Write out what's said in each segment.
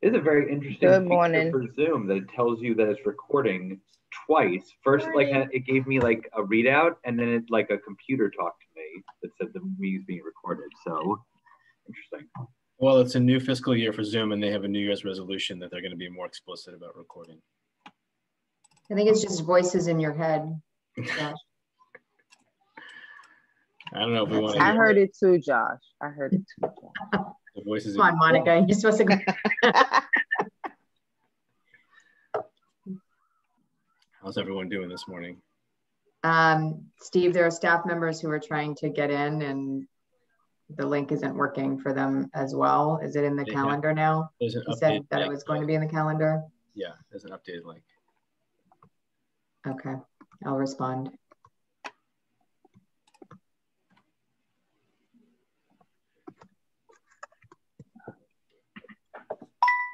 It's a very interesting Good feature morning. for Zoom that it tells you that it's recording twice. First, it gave me like a readout, and then it like a computer talked to me that said the meeting's being recorded. So interesting. Well, it's a new fiscal year for Zoom, and they have a New Year's resolution that they're going to be more explicit about recording. I think it's just voices in your head, Josh. I don't know if we want to. I heard it too, Josh. I heard it too, Josh. The voices. Come on, Monica. You're supposed to. How's everyone doing this morning? Steve, there are staff members who are trying to get in, and the link isn't working for them as well. Is it in the calendar now? There's an you said link, that it was going to be in the calendar? Yeah, there's an updated link. Okay, I'll respond.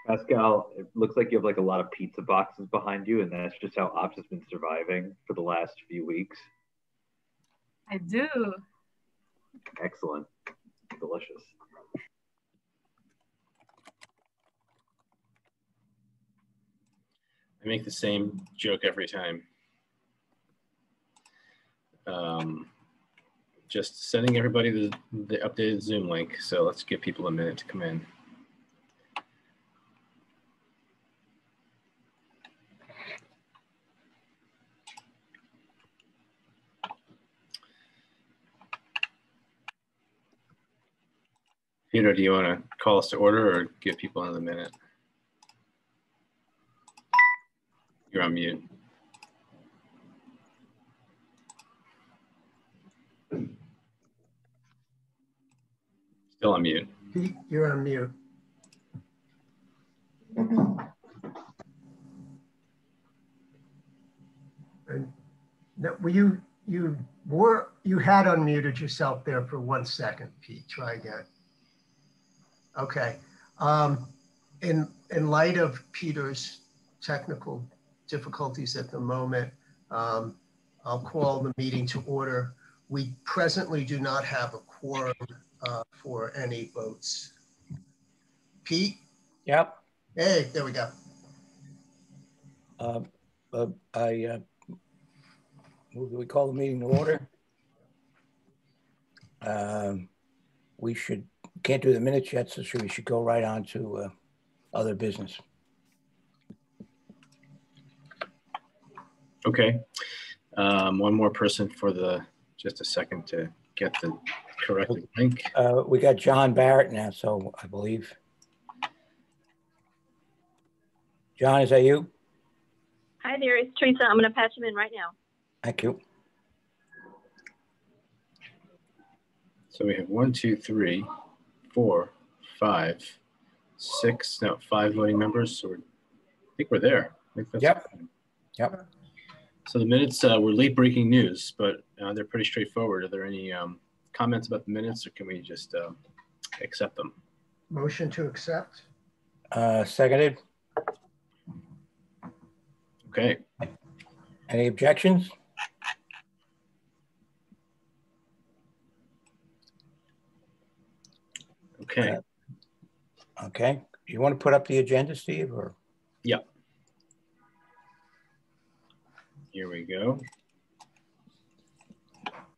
Pascal, it looks like you have like a lot of pizza boxes behind you, and that's just how Ops has been surviving for the last few weeks. I do. Excellent. Delicious. I make the same joke every time. Just sending everybody the updated Zoom link. So let's give people a minute to come in. Peter, do you want to call us to order or give people another minute? You're on mute. Still on mute. Pete, you're on mute. And that, you had unmuted yourself there for 1 second, Pete. Try again. Okay. In light of Peter's technical difficulties at the moment, I'll call the meeting to order. We presently do not have a quorum for any votes. Pete? Yep. Hey, there we go. I move that we call the meeting to order. We can't do the minutes yet, so we should go right on to other business. Okay. One more person for just a second to get the correct link. We got John Barrett now, so I believe. John, is that you? Hi there, it's Teresa. I'm going to patch him in right now. Thank you. So we have 1, 2, 3, 4, 5, 6, no, 5 voting members. So I think we're there. I think that's yep. Yep. So the minutes were late breaking news, but they're pretty straightforward. Are there any comments about the minutes, or can we just accept them? Motion to accept. Seconded. Okay. Any objections? Okay. Okay. You want to put up the agenda, Steve, or? Yep. Here we go.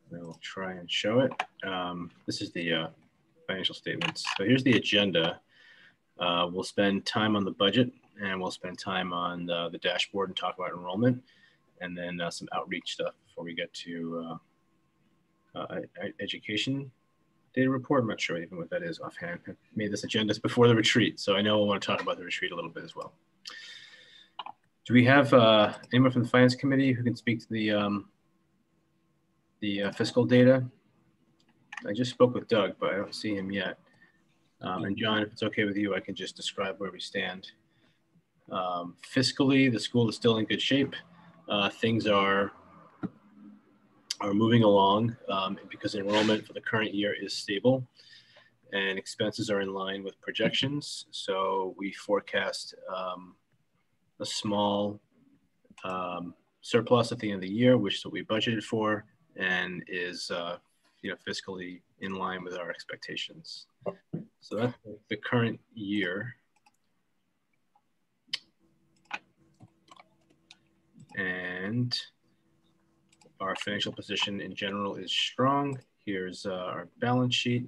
We'll try and show it. This is the financial statements. So here's the agenda. We'll spend time on the budget, and we'll spend time on the dashboard and talk about enrollment, and then some outreach stuff before we get to education data report. I'm not sure even what that is offhand. I made this agenda before the retreat, so I know we'll want to talk about the retreat a little bit as well. Do we have anyone from the Finance Committee who can speak to the fiscal data? I just spoke with Doug, but I don't see him yet. And John, if it's okay with you, I can just describe where we stand. Fiscally, the school is still in good shape. Things are moving along because enrollment for the current year is stable and expenses are in line with projections. So we forecast a small surplus at the end of the year, which is what we budgeted for, and is fiscally in line with our expectations. So that's the current year. And our financial position in general is strong. Here's our balance sheet.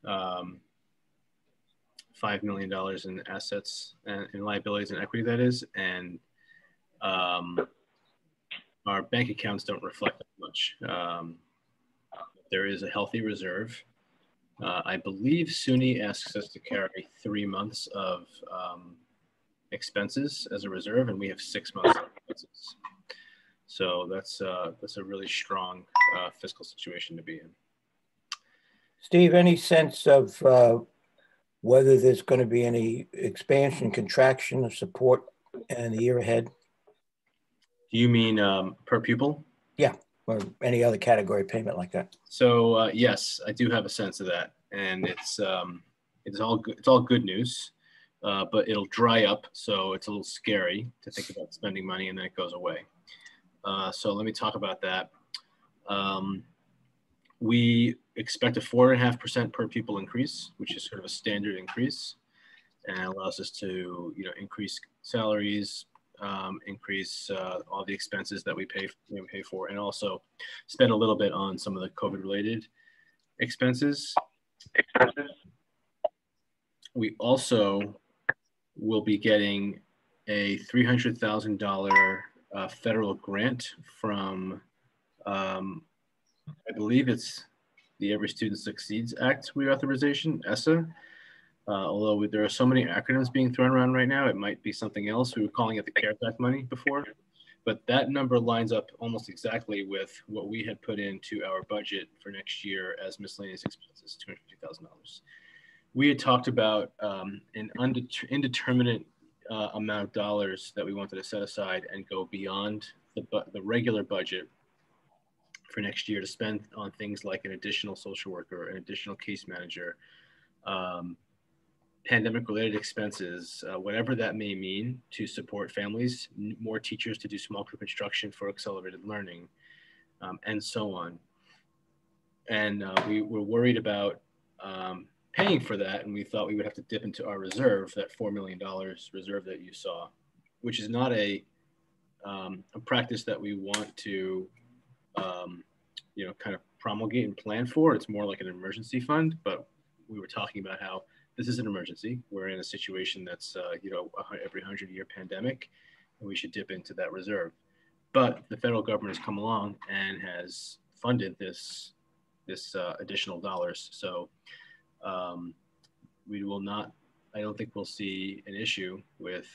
$5 million in assets and in liabilities and equity, that is. And our bank accounts don't reflect that much. There is a healthy reserve. I believe SUNY asks us to carry 3 months of expenses as a reserve, and we have 6 months of expenses. So that's a really strong fiscal situation to be in. Steve, any sense of whether there's going to be any expansion, contraction of support in the year ahead? Do you mean per pupil? Yeah, or any other category payment like that. So yes, I do have a sense of that, and it's all good. It's all good news, but it'll dry up, so it's a little scary to think about spending money and then it goes away. So let me talk about that. We expect a 4.5% per pupil increase, which is sort of a standard increase, and it allows us to increase salaries, increase all the expenses that we pay for, and also spend a little bit on some of the COVID-related expenses. We also will be getting a $300,000 federal grant from, I believe it's the Every Student Succeeds Act reauthorization, ESSA. Although there are so many acronyms being thrown around right now, it might be something else. We were calling it the CARES Act money before, but that number lines up almost exactly with what we had put into our budget for next year as miscellaneous expenses, $250,000. We had talked about an indeterminate amount of dollars that we wanted to set aside and go beyond the regular budget for next year to spend on things like an additional social worker, an additional case manager, pandemic-related expenses, whatever that may mean to support families, more teachers to do small group instruction for accelerated learning, and so on. And we were worried about paying for that, and we thought we would have to dip into our reserve, that $4 million reserve that you saw, which is not a practice that we want to kind of promulgate and plan for. It's more like an emergency fund, but we were talking about how this is an emergency. We're in a situation that's every 100-year pandemic, and we should dip into that reserve. But the federal government has come along and has funded this additional dollars. So we will not. I don't think we'll see an issue with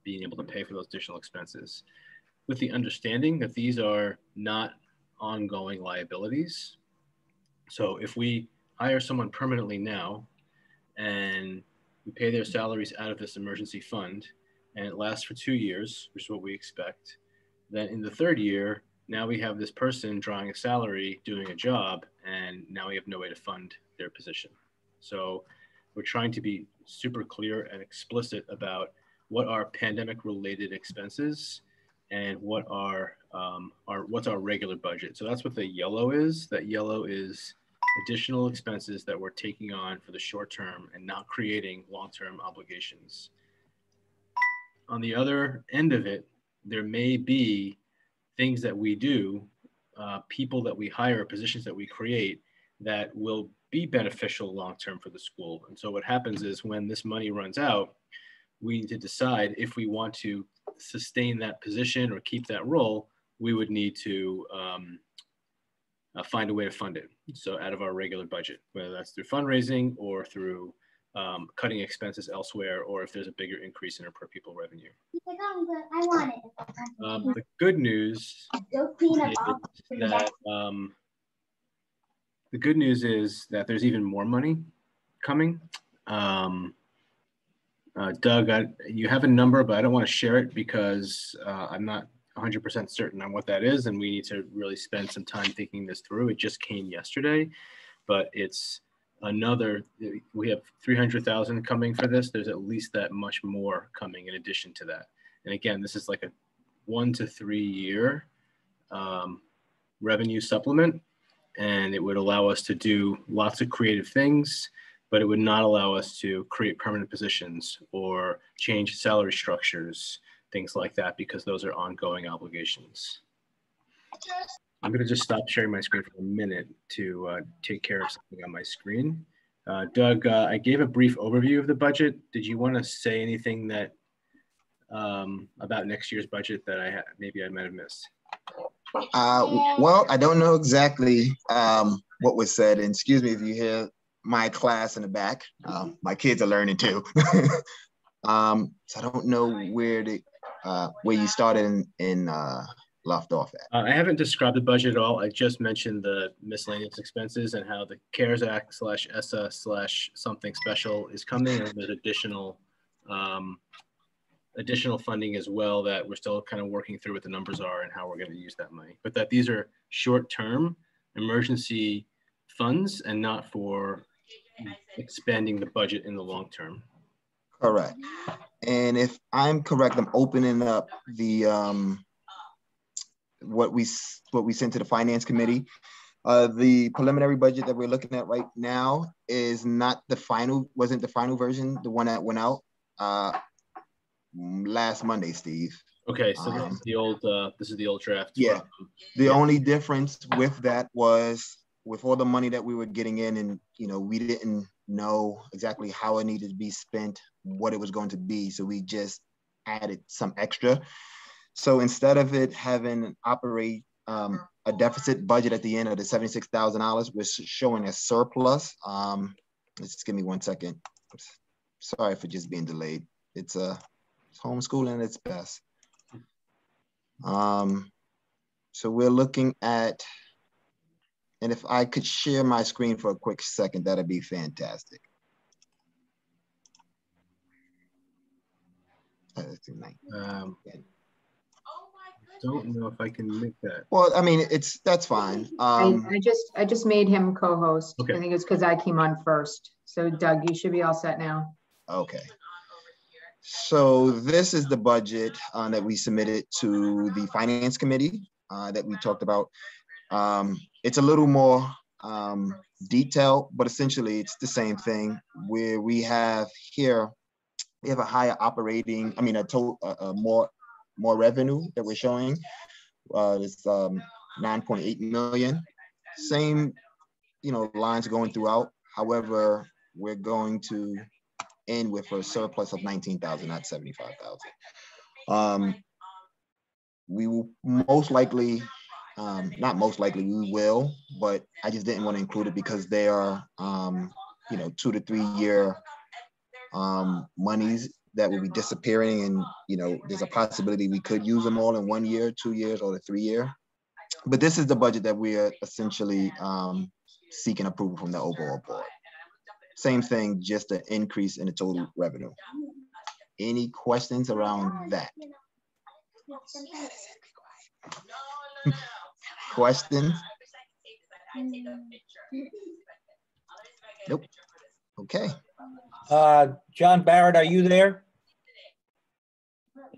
being able to pay for those additional expenses, with the understanding that these are not ongoing liabilities. So if we hire someone permanently now and we pay their salaries out of this emergency fund and it lasts for 2 years, which is what we expect, then in the 3rd year, now we have this person drawing a salary, doing a job, and now we have no way to fund their position. So we're trying to be super clear and explicit about what are pandemic-related expenses and what's our regular budget. So that's what the yellow is. That yellow is additional expenses that we're taking on for the short term and not creating long-term obligations. On the other end of it, there may be things that we do, people that we hire, positions that we create that will be beneficial long-term for the school. And so what happens is when this money runs out, we need to decide if we want to sustain that position or keep that role. We would need to find a way to fund it. So out of our regular budget, whether that's through fundraising or through cutting expenses elsewhere, or if there's a bigger increase in our per pupil revenue. I want it. The good news is that there's even more money coming. Doug, you have a number, but I don't want to share it because I'm not 100% certain on what that is, and we need to really spend some time thinking this through. It just came yesterday, but it's we have 300,000 coming for this. There's at least that much more coming in addition to that. And again, this is like a 1 to 3 year revenue supplement, and it would allow us to do lots of creative things, but it would not allow us to create permanent positions or change salary structures things like that, because those are ongoing obligations. I'm going to just stop sharing my screen for a minute to take care of something on my screen. Doug, I gave a brief overview of the budget. Did you want to say anything that about next year's budget that maybe I might have missed? Well, I don't know exactly what was said, and excuse me if you hear my class in the back. My kids are learning too. So I don't know where you started and left off at. I haven't described the budget at all. I just mentioned the miscellaneous expenses and how the CARES Act /ESSA/ something special is coming, and there's additional funding as well that we're still kind of working through what the numbers are and how we're going to use that money. But that these are short-term emergency funds and not for expanding the budget in the long term. Correct. And if I'm correct, I'm opening up the what we sent to the Finance Committee. The preliminary budget that we're looking at right now is not the final, wasn't the final version, the one that went out last Monday, Steve. Okay, so this is the old draft. Yeah. The only difference with that was with all the money that we were getting in, and we didn't know exactly how it needed to be spent, what it was going to be. So we just added some extra. So instead of it having operate a deficit budget at the end of the $76,000, we're showing a surplus. Just give me 1 second. Sorry for just being delayed. It's homeschooling at its best. So we're looking at, and if I could share my screen for a quick second, that'd be fantastic. Don't know if I can make that. Well, I mean, that's fine. I just made him co-host. Okay. I think it's because I came on first. So Doug, you should be all set now. Okay. So this is the budget that we submitted to the Finance Committee that we talked about. It's a little more detailed, but essentially it's the same thing. Where we have here, we have a higher operating, more revenue that we're showing. It's 9.8 million. Same, lines going throughout. However, we're going to end with a surplus of 19,000, not 75,000. We will most likely, not most likely, we will, but I just didn't want to include it because they are, 2 to 3 year monies that will be disappearing, and there's a possibility we could use them all in 1 year, 2 years, or the 3 year. But this is the budget that we are essentially seeking approval from the overall board. Same thing, just an increase in the total revenue. Any questions around that? Questions? Nope. Okay. John Barrett, are you there?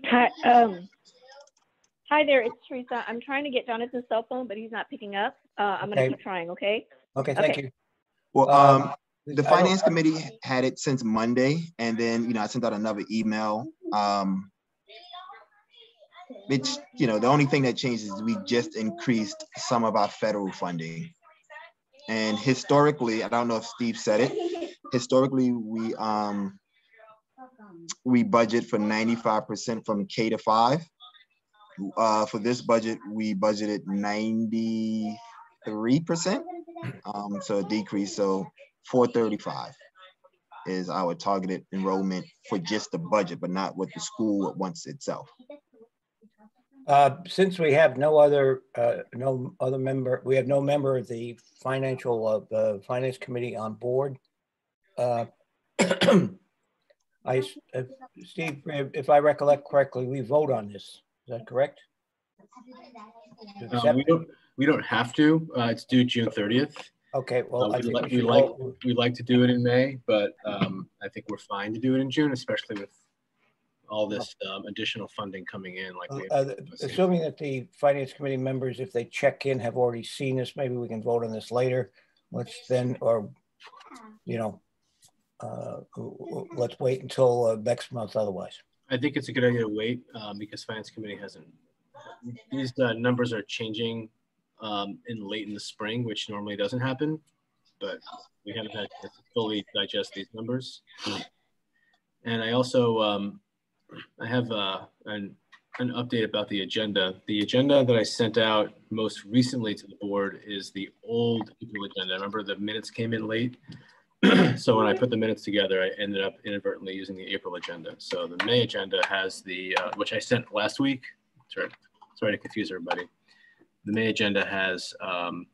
Hi, hi there, it's Teresa. I'm trying to get Jonathan's cell phone, but he's not picking up. I'm going to keep trying, okay? Okay, thank you. Well, the Finance Committee had it since Monday, and then, I sent out another email. It's, the only thing that changed is we just increased some of our federal funding. And historically, I don't know if Steve said it, historically, we budget for 95% from K to 5. For this budget, we budgeted 93%, so a decrease. So 435 is our targeted enrollment for just the budget, but not what the school wants itself. Since we have no other member, we have no member of the Finance Committee on board. Steve, if I recollect correctly, we vote on this. Is that correct? We don't have to. It's due June 30th. Okay. Well, we like to do it in May, but I think we're fine to do it in June, especially with all this additional funding coming in. Assuming that the Finance Committee members, if they check in, have already seen this, maybe we can vote on this later. Let's wait until next month otherwise. I think it's a good idea to wait because Finance Committee hasn't, these numbers are changing late in the spring, which normally doesn't happen, but we haven't had to fully digest these numbers. And I also, I have an update about the agenda. The agenda that I sent out most recently to the board is the old April agenda. Remember the minutes came in late? So when I put the minutes together, I ended up inadvertently using the April agenda. So the May agenda has the, which I sent last week. Sorry to confuse everybody. The May agenda has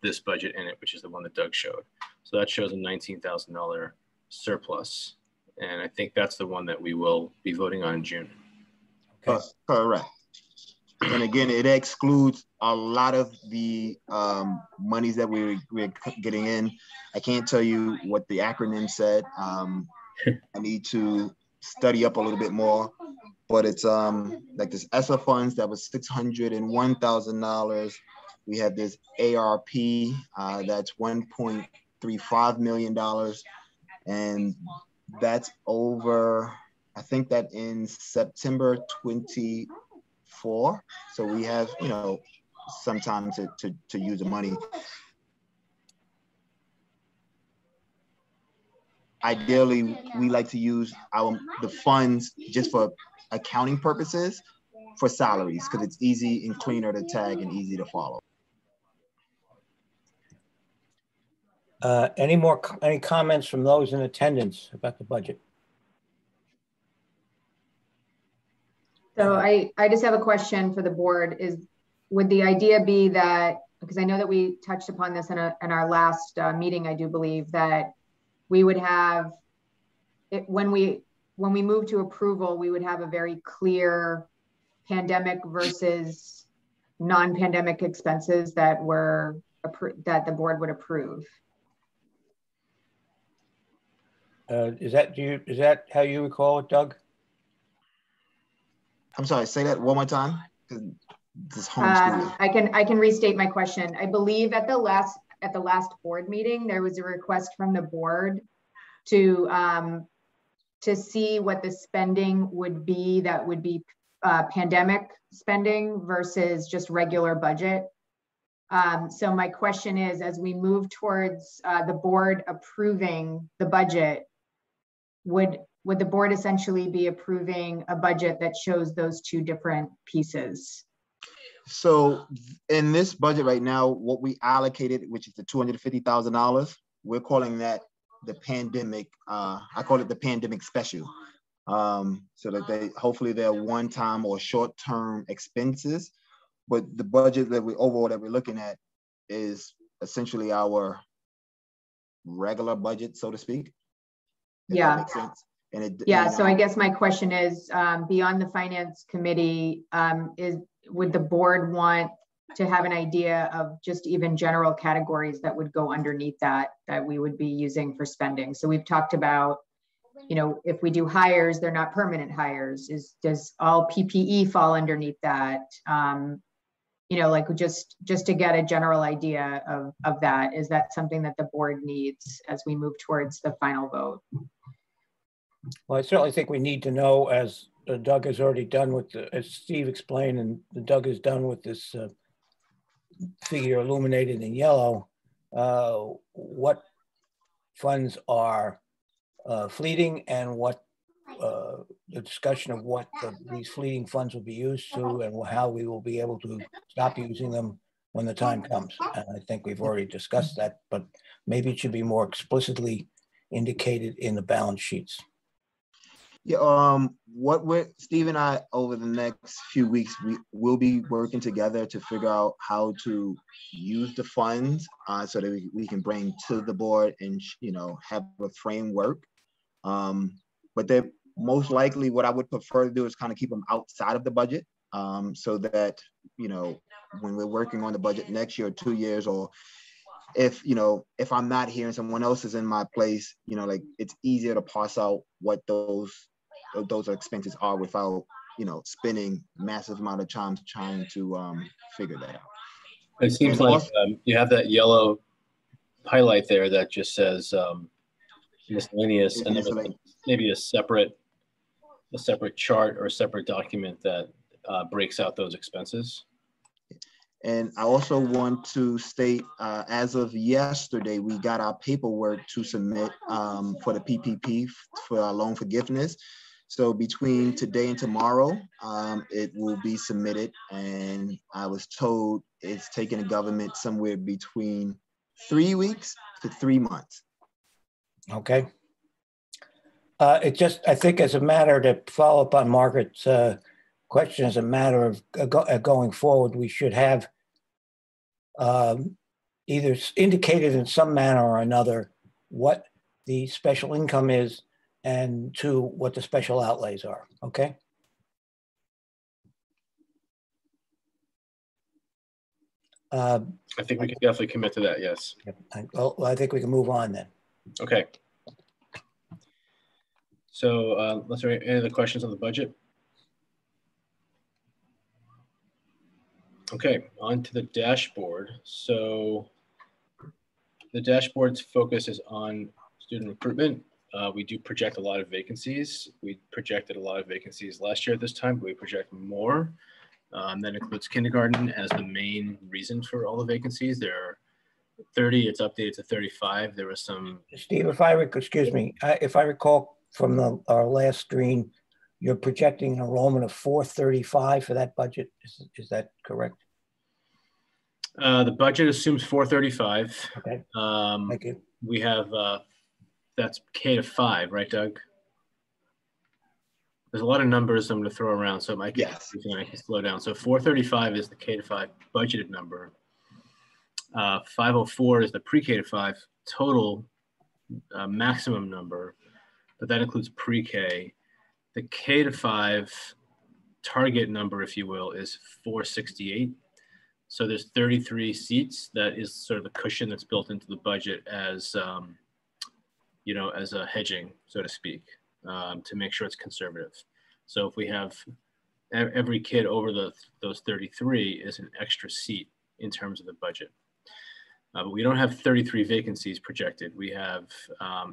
this budget in it, which is the one that Doug showed. So that shows a $19,000 surplus. And I think that's the one that we will be voting on in June. Okay. Correct. And again, it excludes a lot of the monies that we're getting in. I can't tell you what the acronym said. I need to study up a little bit more, but it's like this ESSA funds that was $601,000. We have this ARP that's $1.35 million, and that's over. I think that in September 24. So we have, you know, some time to use the money. Ideally, we like to use the funds just for accounting purposes for salaries because it's easy and cleaner to tag and easy to follow. Any comments from those in attendance about the budget? So I just have a question for the board. Would the idea be that, because I know that we touched upon this in our last meeting, I do believe that we would have it when we move to approval, we would have a very clear pandemic versus non-pandemic expenses that that the board would approve. Is that how you recall it, Doug? I'm sorry, say that one more time. This homeschooling. I can restate my question. I believe at the last board meeting, there was a request from the board to see what the spending would be that would be pandemic spending versus just regular budget. So my question is, as we move towards the board approving the budget, would the board essentially be approving a budget that shows those two different pieces? So in this budget right now, what we allocated, which is the $250,000, we're calling that the pandemic, I call it the pandemic special. So that hopefully they're one-time or short-term expenses, but the budget that overall that we're looking at is essentially our regular budget, so to speak. Yeah. That makes sense. So I guess my question is, beyond the finance committee, would the board want to have an idea of just even general categories that would go underneath that we would be using for spending? So we've talked about, you know, if we do hires, they're not permanent hires. Does all PPE fall underneath that? You know, like just to get a general idea of that. Is that something that the board needs as we move towards the final vote? Well, I certainly think we need to know, as Doug has already done as Steve explained, and Doug has done with this figure illuminated in yellow, what funds are fleeting and what the discussion of what these fleeting funds will be used to and how we will be able to stop using them when the time comes. And I think we've already discussed that, but maybe it should be more explicitly indicated in the balance sheets. Yeah, Steve and I, over the next few weeks, we will be working together to figure out how to use the funds so that we can bring to the board and, you know, have a framework. But then most likely what I would prefer to do is kind of keep them outside of the budget so that, you know, when we're working on the budget next year or 2 years, or if, you know, if I'm not here and someone else is in my place, you know, like it's easier to parse out what those expenses are without, you know, spending massive amount of time trying to figure that out. It seems like you have that yellow highlight there that just says miscellaneous, and then maybe a separate a separate chart or a separate document that breaks out those expenses. And I also want to state, as of yesterday, we got our paperwork to submit for the PPP for our loan forgiveness. So between today and tomorrow, it will be submitted. And I was told it's taking the government somewhere between 3 weeks to 3 months. Okay. It just, I think as a matter to follow up on Margaret's question, as a matter of going forward, we should have either indicated in some manner or another what the special income is and two, what the special outlays are, okay? I think we can definitely commit to that, yes. Well, I think we can move on then. Okay. So let's see, any other questions on the budget? Okay, on to the dashboard. So the dashboard's focus is on student recruitment. We do project a lot of vacancies. We projected a lot of vacancies last year at this time, but we project more. That includes kindergarten as the main reason for all the vacancies. There are 30, it's updated to 35. There was some. Steve, if I recall from our last screen, you're projecting an enrollment of 435 for that budget. Is that correct? The budget assumes 435. Okay. Thank you. We have, that's K-5, right, Doug? There's a lot of numbers I'm going to throw around, so it might get confusing. I can slow down. So 435 is the K-5 budgeted number. 504 is the pre-K-5 total maximum number, but that includes pre-K. The K-5 target number, if you will, is 468. So there's 33 seats. That is sort of the cushion that's built into the budget as, you know, as a hedging, so to speak, to make sure it's conservative. So if we have every kid over those 33 is an extra seat in terms of the budget. But we don't have 33 vacancies projected. We have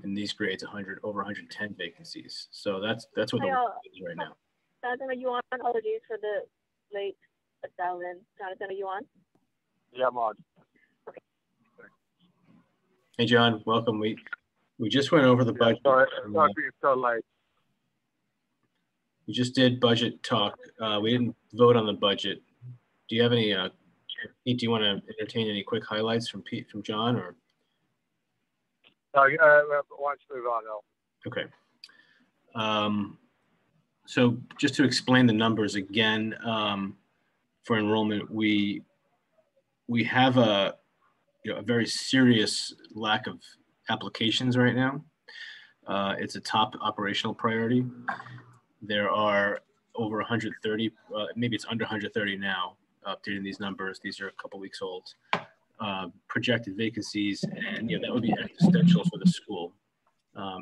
in these grades over 110 vacancies. So that's what the work is right now. Jonathan, are you on? Apologies for the late dial-in. Jonathan, are you on? Yeah, I'm on. Okay. Hey, John, welcome. We just went over the budget. Sorry being so late. We just did budget talk. We didn't vote on the budget. Do you have any? Pete, do you want to entertain any quick highlights from John, or? Why don't you move on, Al? Okay. So just to explain the numbers again, for enrollment, we have a very serious lack of applications right now. It's a top operational priority. There are over 130, maybe it's under 130 now, updating these numbers. These are a couple weeks old. Projected vacancies, and that would be existential for the school.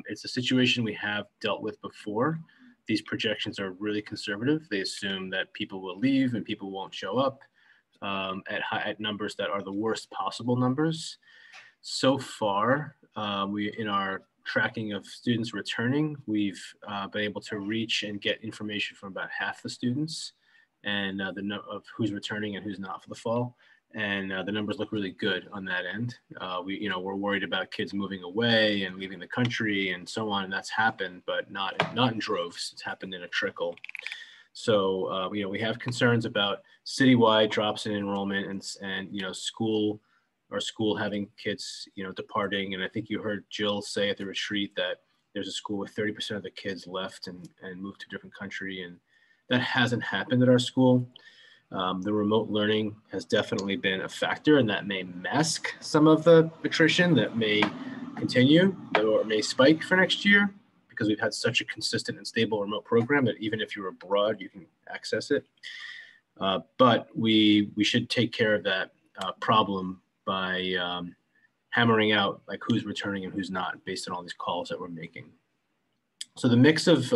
It's a situation we have dealt with before. These projections are really conservative. They assume that people will leave and people won't show up at numbers that are the worst possible numbers. So far, in our tracking of students returning, we've been able to reach and get information from about half the students and of who's returning and who's not for the fall. And the numbers look really good on that end. We're worried about kids moving away and leaving the country and so on, and that's happened, but not in droves. It's happened in a trickle. So we have concerns about citywide drops in enrollment and school having kids departing. And I think you heard Jill say at the retreat that there's a school with 30% of the kids left and moved to a different country, and that hasn't happened at our school. The remote learning has definitely been a factor, and that may mask some of the attrition that may continue or may spike for next year, because we've had such a consistent and stable remote program that even if you're abroad, you can access it. But we should take care of that problem by hammering out like who's returning and who's not based on all these calls that we're making. So the mix of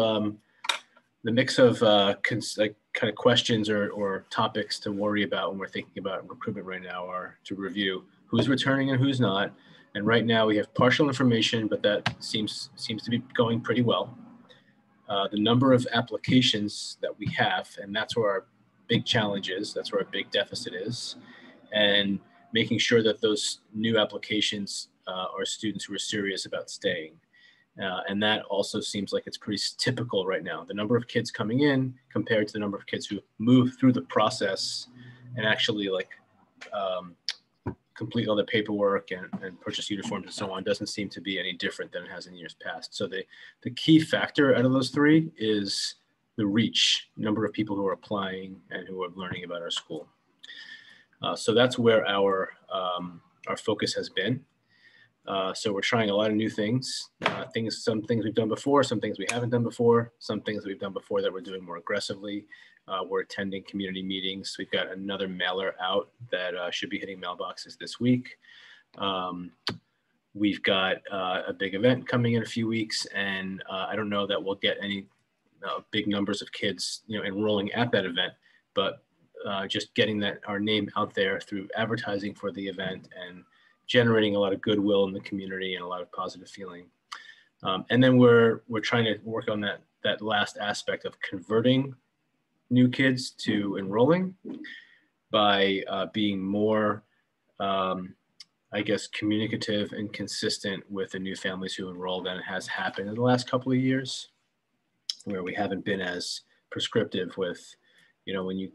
kind of questions or topics to worry about when we're thinking about recruitment right now are to review who's returning and who's not. And right now we have partial information, but that seems to be going pretty well. the number of applications that we have, and that's where our big challenge is, that's where our big deficit is, and making sure that those new applications are students who are serious about staying. And that also seems like it's pretty typical right now. The number of kids coming in compared to the number of kids who move through the process and actually like complete all the paperwork and purchase uniforms and so on doesn't seem to be any different than it has in years past. So the key factor out of those three is the reach, number of people who are applying and who are learning about our school. So that's where our focus has been. So we're trying a lot of new things, some things we've done before, some things we haven't done before, some things we've done before that we're doing more aggressively. We're attending community meetings. We've got another mailer out that should be hitting mailboxes this week. We've got a big event coming in a few weeks, and I don't know that we'll get any big numbers of kids, enrolling at that event, but just getting our name out there through advertising for the event and generating a lot of goodwill in the community and a lot of positive feeling. And then we're trying to work on that last aspect of converting new kids to enrolling by being more, I guess, communicative and consistent with the new families who enroll than it has happened in the last couple of years, where we haven't been as prescriptive with, when you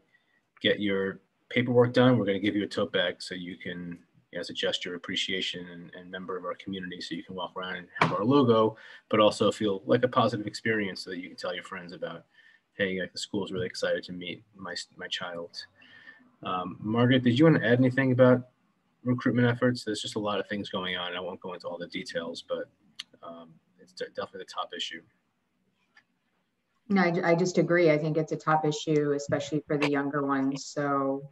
get your paperwork done, we're going to give you a tote bag so you can, as a gesture of appreciation and member of our community, so you can walk around and have our logo, but also feel like a positive experience so that you can tell your friends about, hey, like the school is really excited to meet my child. Margaret, did you want to add anything about recruitment efforts? There's just a lot of things going on. I won't go into all the details, but it's definitely the top issue. No, I just agree. I think it's a top issue, especially for the younger ones. So,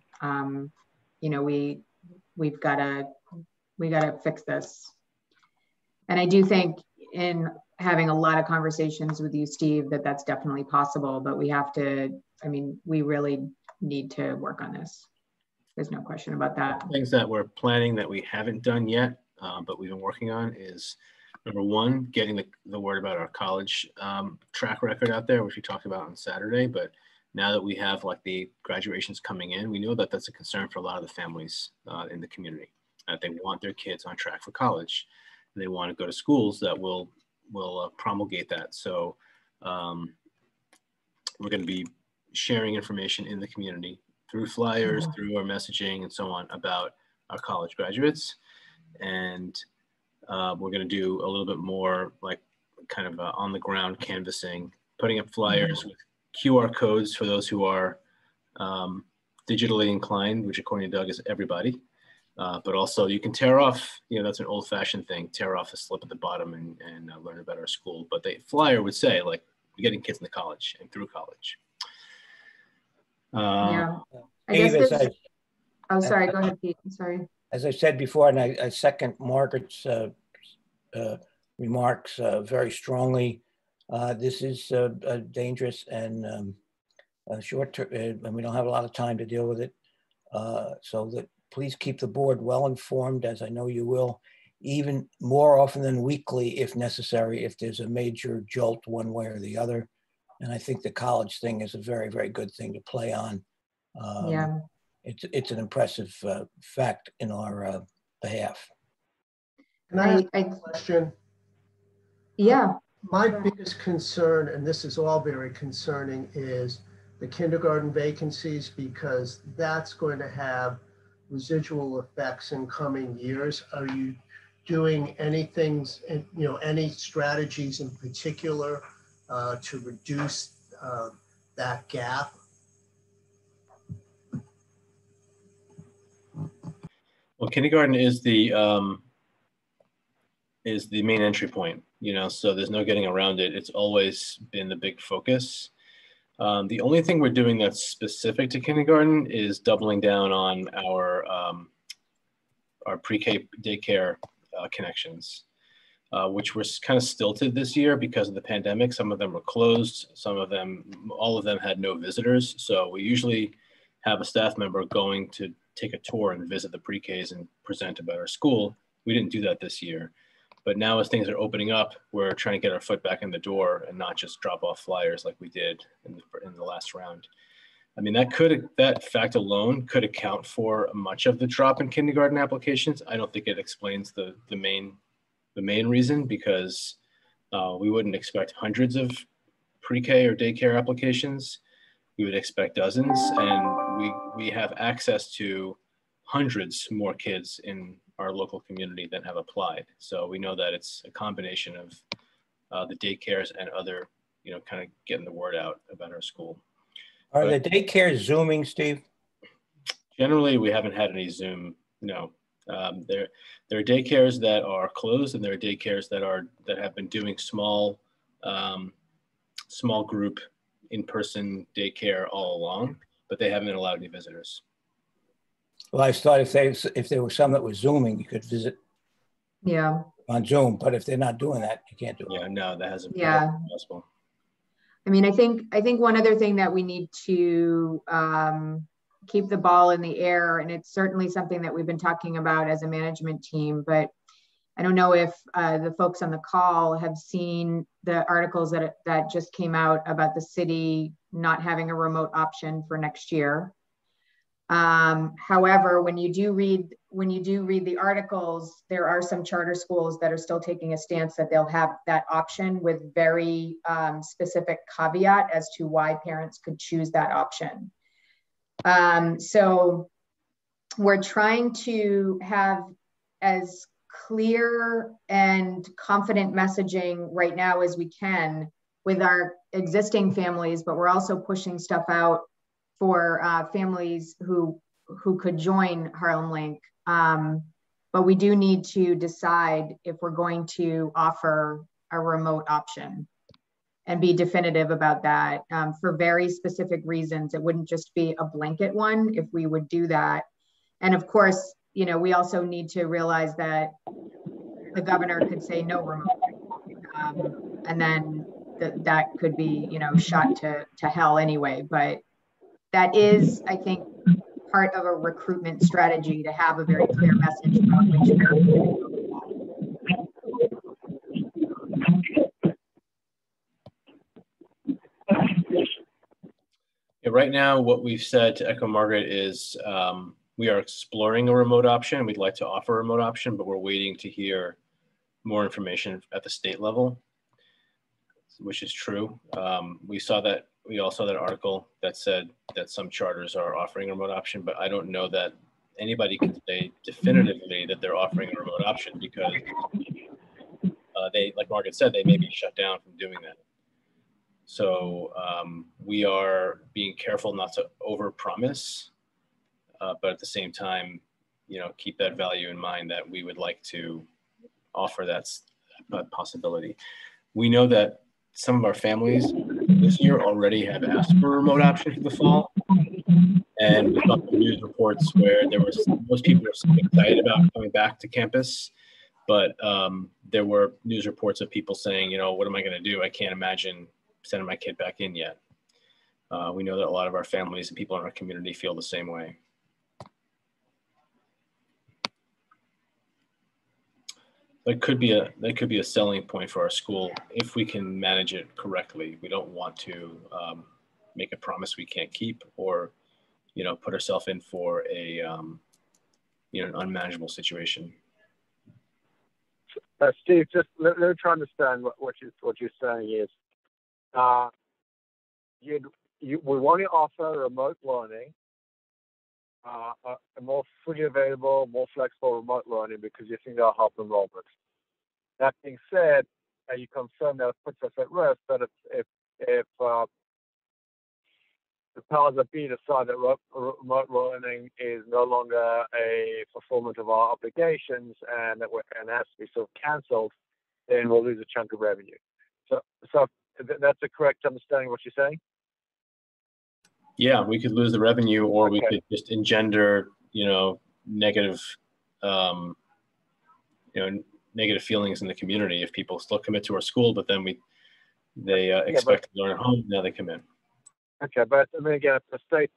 we've got to fix this. And I do think in having a lot of conversations with you, Steve, that's definitely possible, but we have to, we really need to work on this. There's no question about that. Things that we're planning that we haven't done yet, but we've been working on is, number one, getting the word about our college track record out there, which we talked about on Saturday. But now that we have like the graduations coming in, we know that that's a concern for a lot of the families in the community, that they want their kids on track for college. And they want to go to schools that will promulgate that. So we're going to be sharing information in the community through flyers, through our messaging and so on about our college graduates. And we're going to do a little bit more like kind of on the ground canvassing, putting up flyers with QR codes for those who are digitally inclined, which according to Doug is everybody. But also you can tear off, that's an old fashioned thing, tear off a slip at the bottom and learn about our school. But the flyer would say like, we're getting kids into college and through college. Yeah, I guess oh, sorry, go ahead, Pete, I'm sorry. As I said before, and I second Margaret's remarks very strongly. This is dangerous and short term, and we don't have a lot of time to deal with it. So that please keep the board well informed, as I know you will, even more often than weekly if necessary, if there's a major jolt one way or the other. And I think the college thing is a very, very good thing to play on. Yeah. It's an impressive fact in our behalf. Can I ask a question? Yeah. My biggest concern, and this is all very concerning, is the kindergarten vacancies, because that's going to have residual effects in coming years. Are you doing anything, any strategies in particular to reduce that gap? Well, kindergarten is the main entry point, so there's no getting around it. It's always been the big focus. The only thing we're doing that's specific to kindergarten is doubling down on our pre-K daycare connections, which were kind of stilted this year because of the pandemic. Some of them were closed. All of them had no visitors. So we usually have a staff member going to take a tour and visit the pre-Ks and present about our school. We didn't do that this year. But now as things are opening up, we're trying to get our foot back in the door and not just drop off flyers like we did in the last round. I mean, that fact alone could account for much of the drop in kindergarten applications. I don't think it explains the main reason, because we wouldn't expect hundreds of pre-K or daycare applications. We would expect dozens, and we have access to hundreds more kids in our local community that have applied. So we know that it's a combination of the daycares and other, kind of getting the word out about our school. Are the daycares Zooming, Steve? Generally, we haven't had any Zoom, no. There are daycares that are closed, and there are daycares that have been doing small group in-person daycare all along, but they haven't allowed any visitors. Well, I thought if there was some that was Zooming, you could visit on Zoom, but if they're not doing that, you can't do it. Yeah, no, that hasn't been possible. I mean, I think one other thing that we need to keep the ball in the air, and it's certainly something that we've been talking about as a management team, but I don't know if the folks on the call have seen the articles that just came out about the city not having a remote option for next year. However, when you do read the articles, there are some charter schools that are still taking a stance that they'll have that option with very specific caveat as to why parents could choose that option. So we're trying to have as clear and confident messaging right now as we can with our existing families, but we're also pushing stuff out for families who could join Harlem Link. But we do need to decide if we're going to offer a remote option and be definitive about that for very specific reasons. It wouldn't just be a blanket one if we would do that. And of course, we also need to realize that the governor could say no remote, and then that could be, shot to hell anyway. But that is, I think, part of a recruitment strategy to have a very clear message about which right now, what we've said to Echo Margaret is we are exploring a remote option. We'd like to offer a remote option, but we're waiting to hear more information at the state level, which is true. We all saw that article that said that some charters are offering a remote option, but I don't know that anybody can say definitively that they're offering a remote option, because they, like Margaret said, they may be shut down from doing that. So we are being careful not to overpromise, but at the same time, keep that value in mind that we would like to offer that possibility. We know that some of our families this year already have asked for a remote option for the fall. And we saw some news reports where most people were so excited about coming back to campus, but there were news reports of people saying, what am I going to do? I can't imagine sending my kid back in yet. We know that a lot of our families and people in our community feel the same way. That could be a selling point for our school if we can manage it correctly. We don't want to make a promise we can't keep, or put ourselves in for a an unmanageable situation. Steve, just let me try to understand what you're saying is we want to offer remote learning, a more fully available, more flexible remote learning, because you think that'll help enrollment. That being said, you confirm that puts us at risk that if the powers that be decide that remote learning is no longer a fulfillment of our obligations and has to be sort of cancelled, then we'll lose a chunk of revenue. So that's a correct understanding of what you're saying? Yeah, we could lose the revenue, or we could just engender, negative, negative feelings in the community if people still commit to our school, but then they expect to learn at home. Now they come in. Okay, but I mean, again, if the state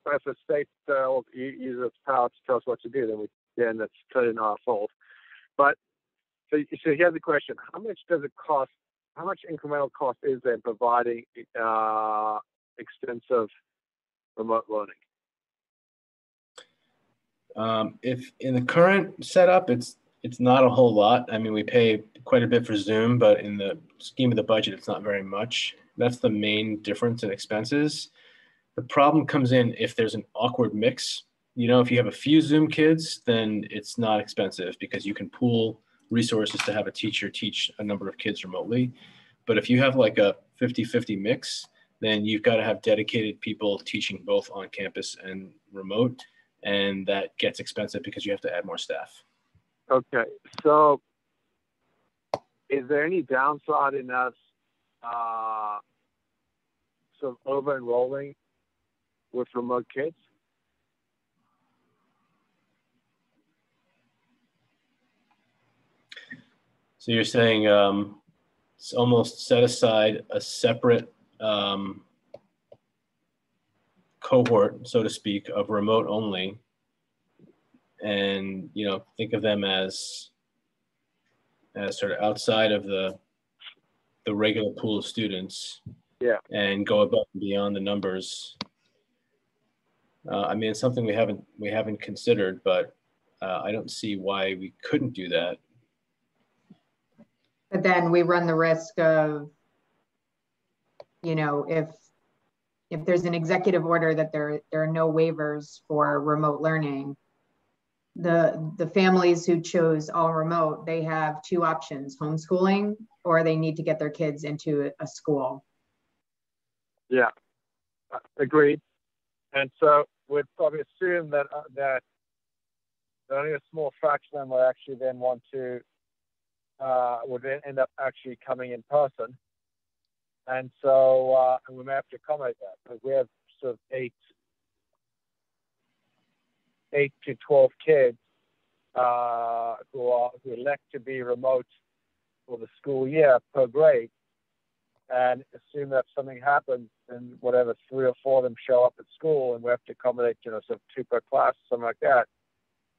uses its power to tell us what to do, then that's clearly not our fault. But So here's the question: how much does it cost? How much incremental cost is there in providing extensive remote learning? If in the current setup, it's not a whole lot. I mean, we pay quite a bit for Zoom, but in the scheme of the budget, it's not very much. That's the main difference in expenses. The problem comes in if there's an awkward mix. You know, if you have a few Zoom kids, then it's not expensive because you can pool resources to have a teacher teach a number of kids remotely. But if you have like a 50-50 mix, then you've got to have dedicated people teaching both on campus and remote. And that gets expensive because you have to add more staff. Okay, so is there any downside in us sort of over-enrolling with remote kids? So you're saying it's almost set aside a separate cohort, so to speak, of remote only, and think of them as sort of outside of the regular pool of students. Yeah. And go above and beyond the numbers. I mean, it's something we haven't considered, but I don't see why we couldn't do that. But then we run the risk of, if there's an executive order that there are no waivers for remote learning, the families who chose all remote, they have two options: homeschooling, or they need to get their kids into a school. Yeah, agreed. And so we'd probably assume that only a small fraction of them will actually then want to would then end up actually coming in person. And so and we may have to accommodate that because we have sort of 8 to 12 kids who elect to be remote for the school year per grade, and assume that if something happens, then whatever 3 or 4 of them show up at school, and we have to accommodate sort of 2 per class, something like that.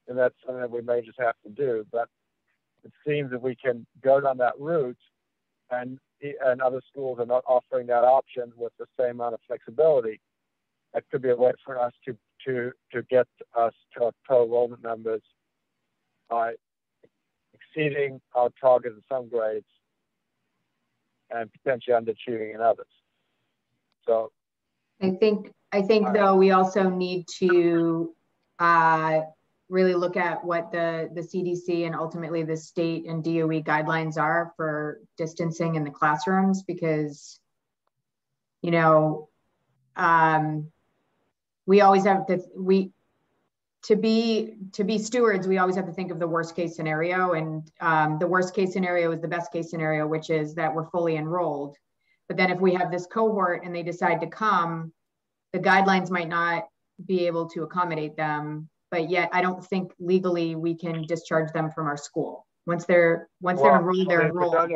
And that's something that we may just have to do. But it seems that we can go down that route, and other schools are not offering that option with the same amount of flexibility. That could be a way for us to get us to our total enrollment numbers by exceeding our target in some grades and potentially underachieving in others. So I think though we also need to really look at what the CDC and ultimately the state and DOE guidelines are for distancing in the classrooms, because we always have to be stewards, we always have to think of the worst case scenario, and the worst case scenario is the best case scenario, which is that we're fully enrolled. But then if we have this cohort and they decide to come, the guidelines might not be able to accommodate them, but yet I don't think legally we can discharge them from our school. Once they're enrolled, they're enrolled.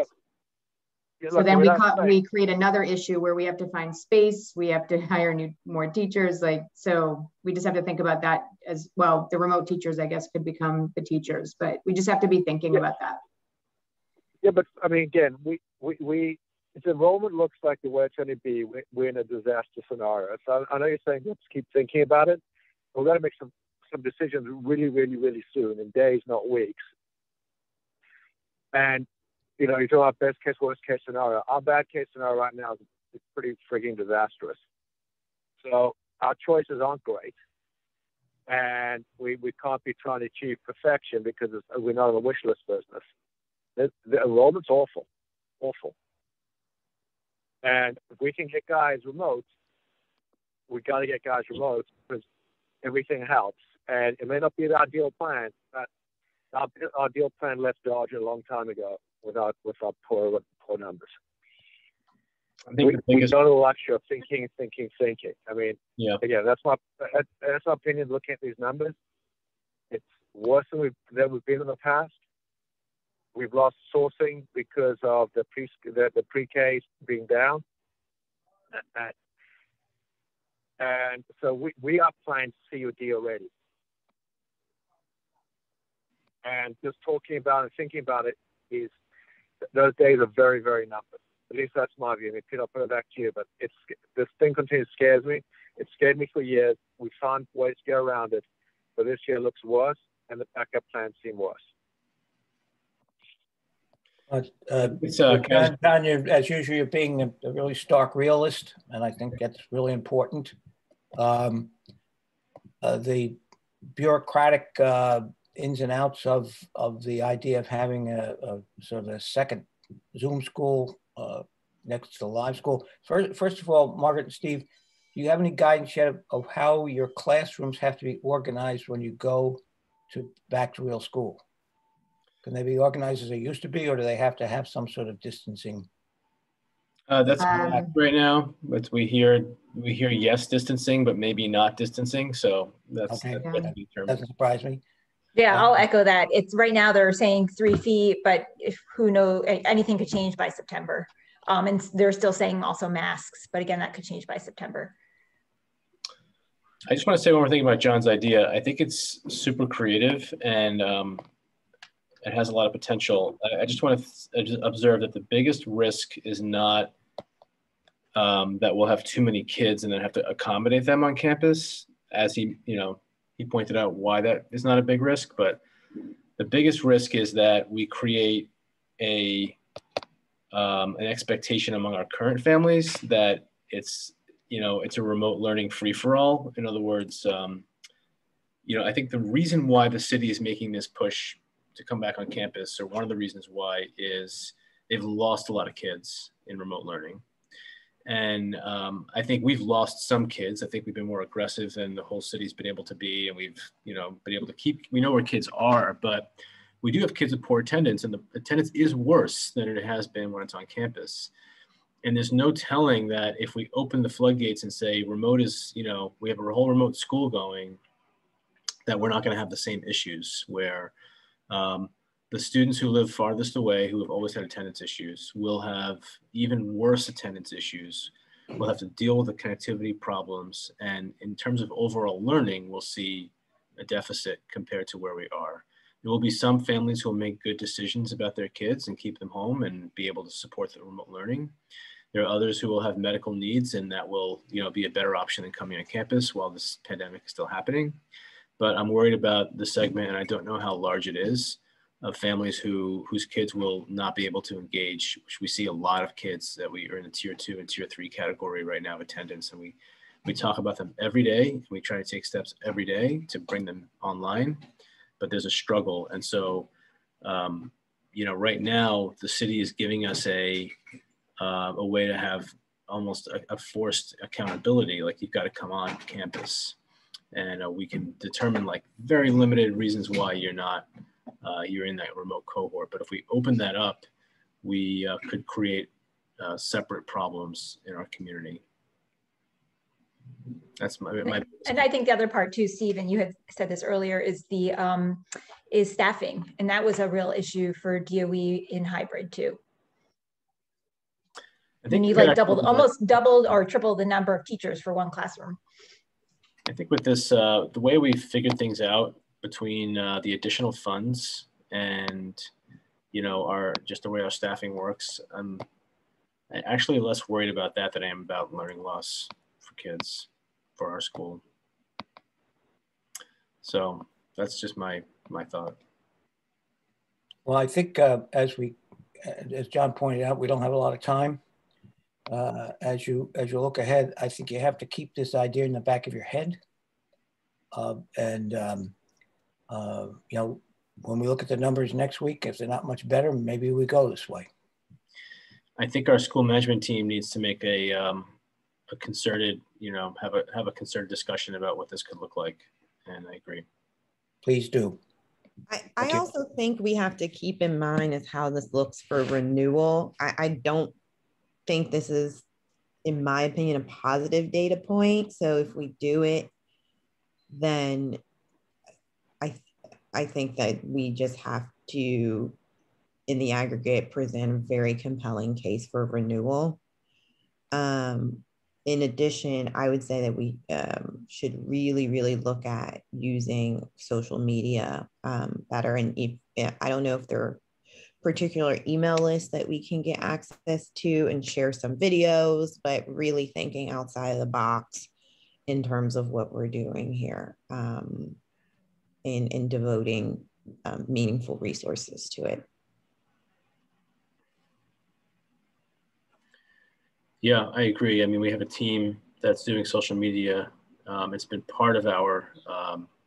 So then we create another issue where we have to find space, we have to hire more teachers, so we just have to think about that as well. The remote teachers, I guess, could become the teachers, but we just have to be thinking about that. Yeah, but I mean, again, if enrollment looks like the way it's going to be, we're in a disaster scenario. So I know you're saying let's keep thinking about it. We've got to make some decisions really, really, really soon, in days, not weeks. And you're talking about best case, worst case scenario. Our bad case scenario right now is pretty freaking disastrous. So our choices aren't great. And we can't be trying to achieve perfection because we're not in a wish list business. The enrollment's awful. And if we can get guys remote, we got to get guys remote because everything helps. And it may not be the ideal plan, but our ideal plan left Dodge a long time ago with our poor numbers. I think we don't a luxury of thinking. I mean, again, that's my opinion. Looking at these numbers, it's worse than we've been in the past. We've lost sourcing because of the pre-K being down, and so we are planning COD already. And just talking about and thinking about it, those days are very, very numbered. At least that's my view. I mean, Pete, I'll put it back to you, but this thing continues scares me. It scared me for years. We found ways to get around it, but this year looks worse, and the backup plans seem worse. Tanya, as usual, you're being a really stark realist, and I think that's really important. The bureaucratic ins and outs of the idea of having a sort of a second Zoom school next to the live school. First of all, Margaret and Steve, do you have any guidance yet of how your classrooms have to be organized when you go back to real school? Can they be organized as they used to be, or do they have to have some sort of distancing? That's right now, but we hear yes distancing, but maybe not distancing. So that's okay. That doesn't surprise me. Yeah, I'll echo that. It's right now they're saying 3 feet, but who knows, anything could change by September. And they're still saying also masks, but again, that could change by September. I just want to say one more thing about John's idea. I think it's super creative and it has a lot of potential. I just want to observe that the biggest risk is not that we'll have too many kids and then have to accommodate them on campus, as he pointed out why that is not a big risk. But the biggest risk is that we create an expectation among our current families that it's a remote learning free-for-all. In other words, I think the reason why the city is making this push to come back on campus, or one of the reasons why, is they've lost a lot of kids in remote learning. And I think we've lost some kids. I think we've been more aggressive than the whole city's been able to be. And we've, been able to we know where kids are, but we do have kids with poor attendance, and the attendance is worse than it has been when it's on campus. And there's no telling that if we open the floodgates and say remote is, we have a whole remote school going, that we're not going to have the same issues where the students who live farthest away, who have always had attendance issues, will have even worse attendance issues. We'll have to deal with the connectivity problems. And in terms of overall learning, we'll see a deficit compared to where we are. There will be some families who will make good decisions about their kids and keep them home and be able to support the remote learning. There are others who will have medical needs, and that will, be a better option than coming on campus while this pandemic is still happening. But I'm worried about the segment, and I don't know how large it is, of families whose kids will not be able to engage. We see a lot of kids that we are in the tier 2 and tier 3 category right now of attendance, and we talk about them every day. We try to take steps every day to bring them online, but there's a struggle. And so, right now the city is giving us a way to have almost a forced accountability. Like, you've got to come on campus, and we can determine like very limited reasons why you're not, you're in that remote cohort. But if we open that up, we could create separate problems in our community. That's my and I think the other part too, Steve, and you had said this earlier, is the is staffing, and that was a real issue for DOE in hybrid too. You need like almost doubled or tripled the number of teachers for one classroom. I think with this, the way we figured things out between the additional funds and just the way our staffing works, I'm actually less worried about that than I am about learning loss for kids for our school. So that's just my thought. Well, I think as John pointed out, we don't have a lot of time. As you look ahead, I think you have to keep this idea in the back of your head. When we look at the numbers next week, if they're not much better, maybe we go this way. I think our school management team needs to make a concerted, have a concerted discussion about what this could look like. And I agree. Please do. I also think we have to keep in mind is how this looks for renewal. I don't think this is, in my opinion, a positive data point. So if we do it, then I think that we just have to, in the aggregate, present a very compelling case for renewal. In addition, I would say that we should really, really look at using social media better. And I don't know if they're particular email list that we can get access to and share some videos, but really thinking outside of the box in terms of what we're doing here, and devoting meaningful resources to it. Yeah, I agree. I mean, we have a team that's doing social media. It's been part of our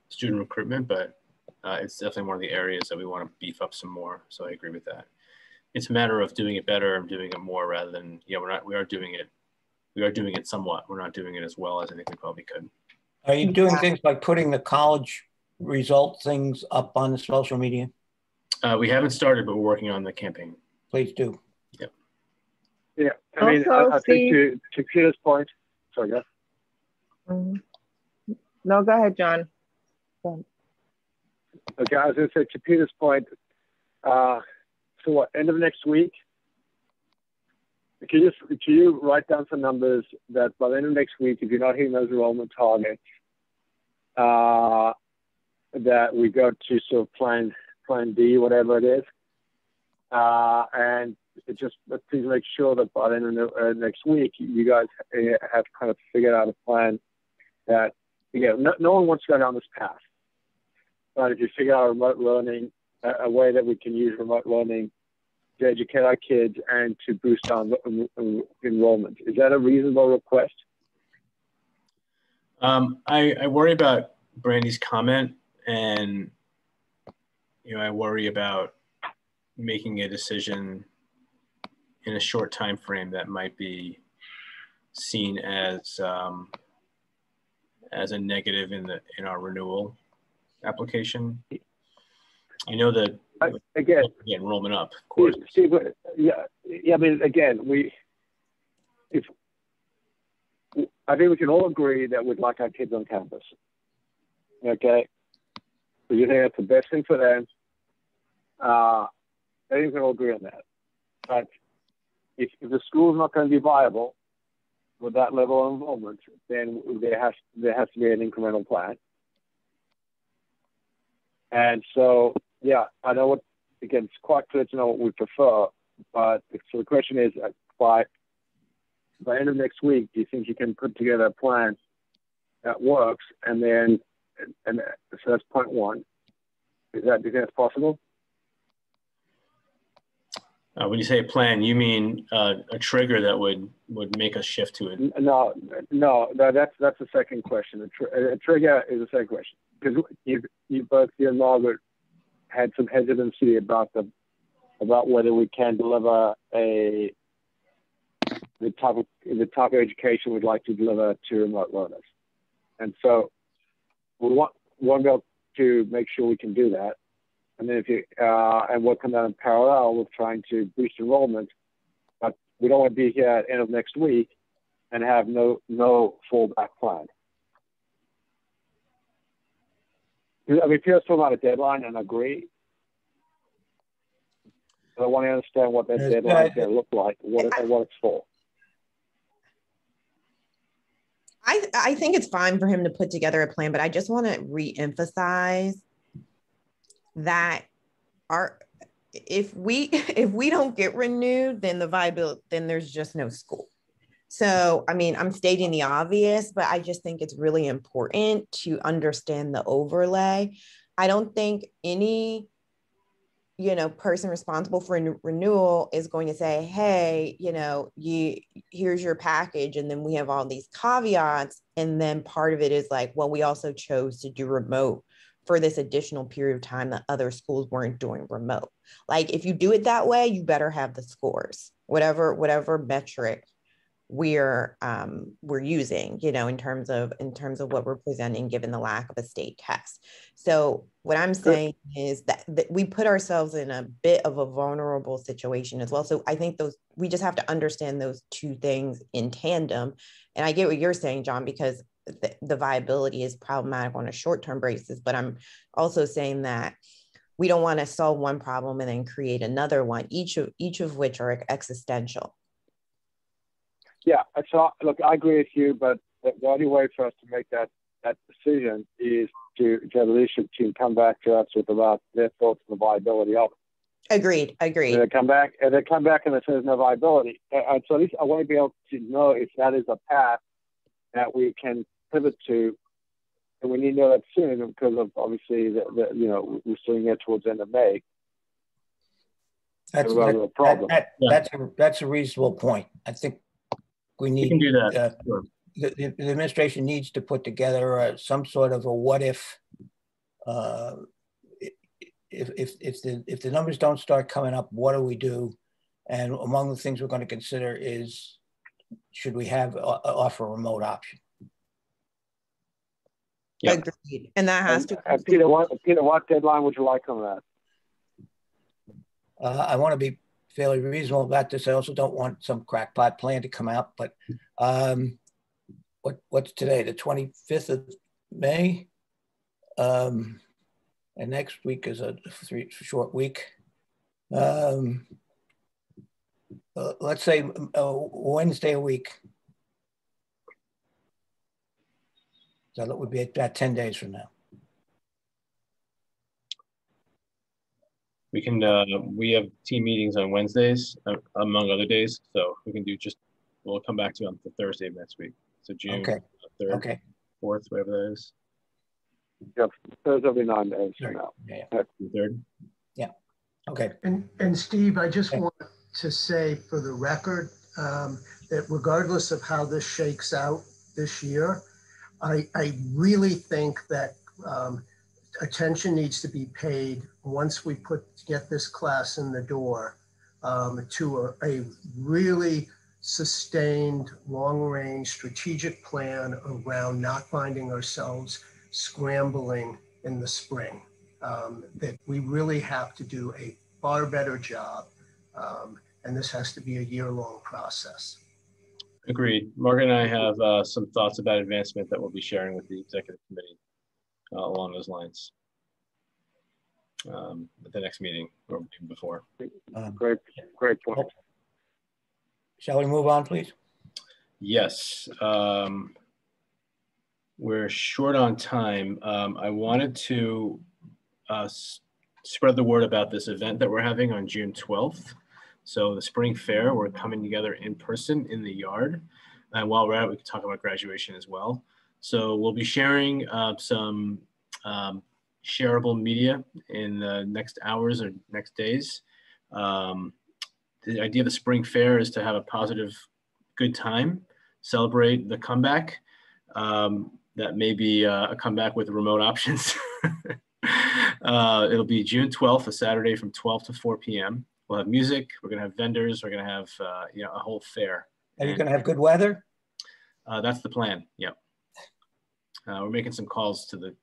student recruitment, but it's definitely one of the areas that we want to beef up some more. So I agree with that. It's a matter of doing it better and doing it more rather than, yeah, we are doing it somewhat. We're not doing it as well as I think we probably could. Are you doing things like putting the college result things up on the social media? We haven't started, but we're working on the campaign. Please do. Yep. Yeah, I mean, I think to Peter's point, sorry, guys. No, go ahead, John. Go ahead. Okay, I was going to say to Peter's point, so what, end of next week, can you write down some numbers that by the end of next week, if you're not hitting those enrollment targets, that we go to sort of plan D, whatever it is, and just please make sure that by the end of next week, you guys have kind of figured out a plan that, again, no one wants to go down this path. But if you figure out remote learning, a way that we can use remote learning to educate our kids and to boost our enrollment, is that a reasonable request? I worry about Brandy's comment, and I worry about making a decision in a short time frame that might be seen as a negative in our renewal application. I know that again, enrollment up, of course. Steve, yeah. I mean, again, I think we can all agree that we'd like our kids on campus. Okay, so you think that's the best thing for them. I think we can all agree on that. But if the school's not going to be viable with that level of enrollment, then there has to be an incremental plan. And so, yeah, I know again, it's quite clear to know what we prefer, but so the question is, by end of next week, do you think you can put together a plan that works? And so that's point one. Do you think that's possible? When you say a plan, you mean a trigger that would make us shift to it? No, that's the second question. A trigger is the second question, because you both, you and Margaret, had some hesitancy about whether we can deliver the type of education we'd like to deliver to remote learners, and so we want to be able to make sure we can do that. And then and we'll come down in parallel with trying to boost enrollment, but we don't want to be here at the end of next week and have no fallback plan. I mean, Peter's talking about a deadline, and I agree. But I want to understand what that deadline is going to look like, and what it's for. I think it's fine for him to put together a plan, but I just want to re-emphasize that if we don't get renewed, then the viability, then there's just no school. So, I mean, I'm stating the obvious, but I just think it's really important to understand the overlay. I don't think any, person responsible for renewal is going to say, hey, here's your package. And then we have all these caveats. And then part of it is like, well, we also chose to do remote for this additional period of time that other schools weren't doing remote. Like, if you do it that way, you better have the scores, whatever metric we're using, in terms of what we're presenting, given the lack of a state test. So what I'm saying is that we put ourselves in a bit of a vulnerable situation as well. So I think we just have to understand those two things in tandem. And I get what you're saying, John, because the viability is problematic on a short-term basis, but I'm also saying that we don't want to solve one problem and then create another one, each of which are existential. Yeah, so look, I agree with you, but the only way for us to make that decision is to have the leadership team come back to us about their thoughts on the viability of it. Agreed. Agreed. And they come back and it says no viability. And so at least I want to be able to know if that is a path that we can pivot to, and we need to know that soon because of obviously we're seeing it towards the end of May. That's a reasonable point. I think we need. We can do that. Sure. The administration needs to put together some sort of a what if. If the numbers don't start coming up, what do we do? And among the things we're going to consider is, should we offer a remote option? Yeah. Agreed. And that has to. Peter, what deadline would you like on that? I want to be fairly reasonable about this. I also don't want some crackpot plan to come out. But what's today? The 25th of May. And next week is a short week. Let's say Wednesday a week. So that would be about 10 days from now. We can, we have team meetings on Wednesdays, among other days. So we can do we'll come back to you on the Thursday of next week. So June 3rd, 4th, whatever that is. Yep, Thursday will be 9 days from now. Yeah. 3rd. Yeah. Okay. And Steve, I just want to say for the record that regardless of how this shakes out this year, I really think that attention needs to be paid once we get this class in the door to a really sustained, long-range strategic plan around not finding ourselves scrambling in the spring. That we really have to do a far better job, and this has to be a year-long process. Agreed. Margaret and I have some thoughts about advancement that we'll be sharing with the executive committee along those lines at the next meeting or even before. Great point. Shall we move on, please? Yes. We're short on time. I wanted to spread the word about this event that we're having on June 12th. So the spring fair, we're coming together in person in the yard. And while we're at it, we can talk about graduation as well. So we'll be sharing some shareable media in the next hours or next days. The idea of the spring fair is to have a positive, good time, celebrate the comeback. That may be a comeback with remote options. It'll be June 12th, a Saturday from 12 to 4 p.m. We'll have music. We're going to have vendors. We're going to have a whole fair. Are you going to have good weather? That's the plan. Yep. We're making some calls to the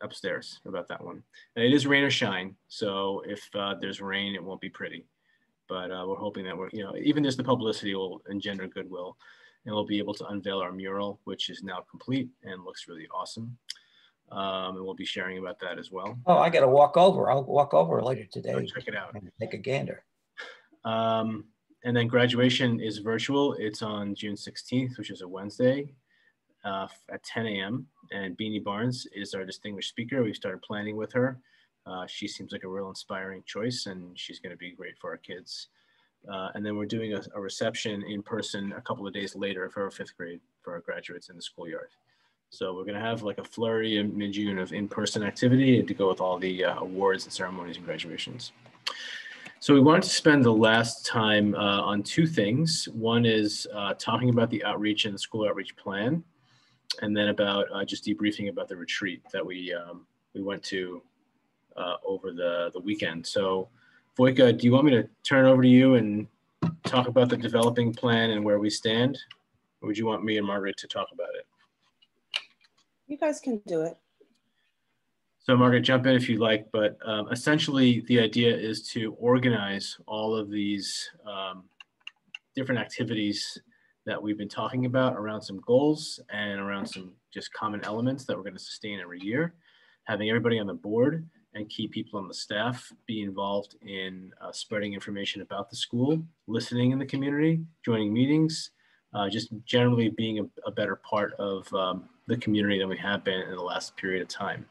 upstairs about that one. And it is rain or shine. So if there's rain, it won't be pretty. But we're hoping that even just the publicity will engender goodwill, and we'll be able to unveil our mural, which is now complete and looks really awesome. And we'll be sharing about that as well. Oh, I got to walk over. I'll walk over later today. Go check it out. And take a gander. And then graduation is virtual. It's on June 16th, which is a Wednesday at 10 a.m. And Beanie Barnes is our distinguished speaker. We've started planning with her. She seems like a real inspiring choice, and she's going to be great for our kids. And then we're doing a reception in person a couple of days later for our 5th grade for our graduates in the schoolyard. So we're going to have like a flurry in mid-June of in-person activity to go with all the awards and ceremonies and graduations. So we wanted to spend the last time on 2 things. One is talking about the outreach and the school outreach plan, and then about just debriefing about the retreat that we went to over the weekend. So Voika, do you want me to turn it over to you and talk about the developing plan and where we stand? Or would you want me and Margaret to talk about it? You guys can do it. So Margaret, jump in if you like, but essentially the idea is to organize all of these different activities that we've been talking about around some goals and around some just common elements that we're going to sustain every year, having everybody on the board and key people on the staff be involved in spreading information about the school, listening in the community, joining meetings, just generally being a better part of the community than we have been in the last period of time.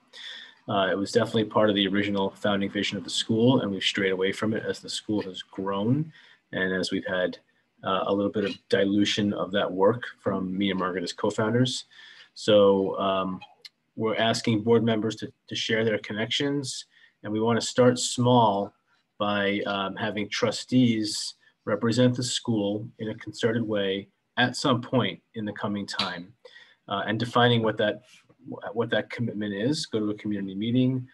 It was definitely part of the original founding vision of the school, and we've strayed away from it as the school has grown and as we've had a little bit of dilution of that work from me and Margaret as co-founders. So we're asking board members to share their connections, and we want to start small by having trustees represent the school in a concerted way at some point in the coming time, and defining what that commitment is. Go to a community meeting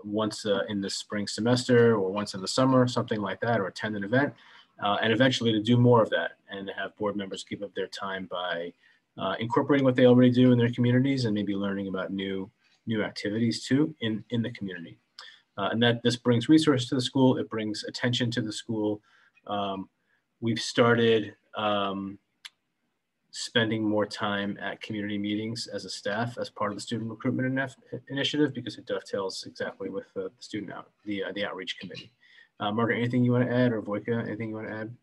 once in the spring semester or once in the summer, something like that, or attend an event, and eventually to do more of that and to have board members give up their time by incorporating what they already do in their communities and maybe learning about new activities too in the community. And that this brings resources to the school, it brings attention to the school. We've started spending more time at community meetings as a staff as part of the student recruitment initiative because it dovetails exactly with the student the outreach committee. Margaret, anything you want to add, or Voika, anything you want to add?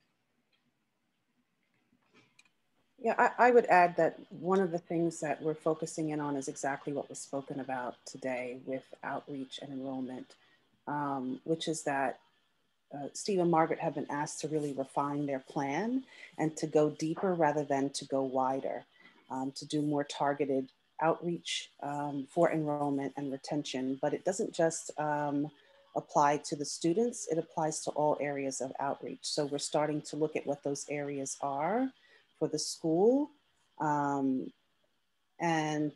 Yeah, I would add that one of the things that we're focusing in on is exactly what was spoken about today with outreach and enrollment, which is that Steve and Margaret have been asked to really refine their plan and to go deeper rather than to go wider, to do more targeted outreach for enrollment and retention. But it doesn't just apply to the students, it applies to all areas of outreach. So we're starting to look at what those areas are for the school and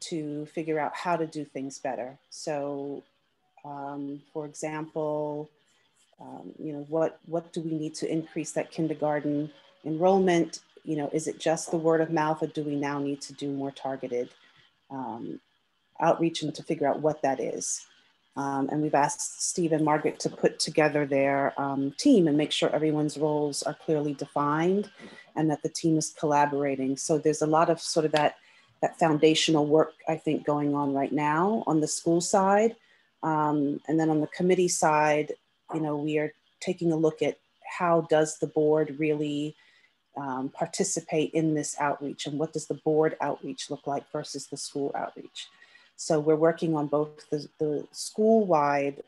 to figure out how to do things better. So for example, you know, what do we need to increase that kindergarten enrollment? You know, is it just the word of mouth, or do we now need to do more targeted outreach and to figure out what that is? And we've asked Steve and Margaret to put together their team and make sure everyone's roles are clearly defined and that the team is collaborating. So there's a lot of sort of that foundational work, I think, going on right now on the school side. And then on the committee side, you know, we are taking a look at how does the board really participate in this outreach, and what does the board outreach look like versus the school outreach. So we're working on both the school-wide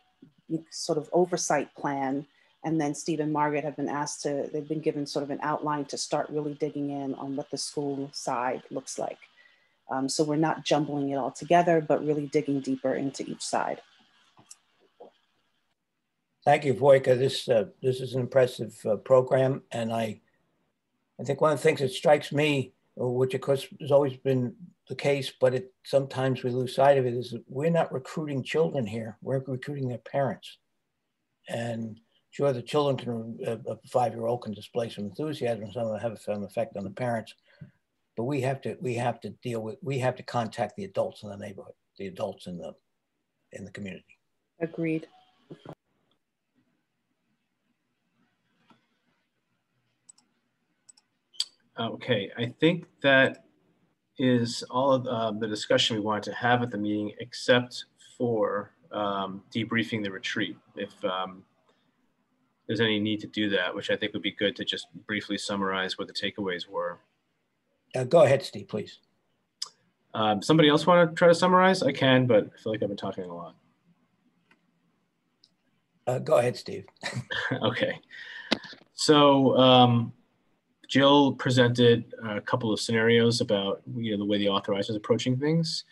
sort of oversight plan, and then Steve and Margaret have been asked to, they've been given sort of an outline to start really digging in on what the school side looks like. So we're not jumbling it all together, but really digging deeper into each side. Thank you, Voika. This is an impressive program, and I think one of the things that strikes me, which of course has always been the case, but sometimes we lose sight of it, is that we're not recruiting children here. We're recruiting their parents. And sure, the children can, a 5-year-old can display some enthusiasm, some of them have some effect on the parents, but we have to contact the adults in the neighborhood, the adults in the community. Agreed. Okay, I think that is all of the discussion we wanted to have at the meeting, except for debriefing the retreat. If there's any need to do that, which I think would be good to just briefly summarize what the takeaways were. Go ahead, Steve, please. Somebody else want to try to summarize? I can, but I feel like I've been talking a lot. Go ahead, Steve. Okay. So Jill presented a couple of scenarios about the way the authorizer is approaching things.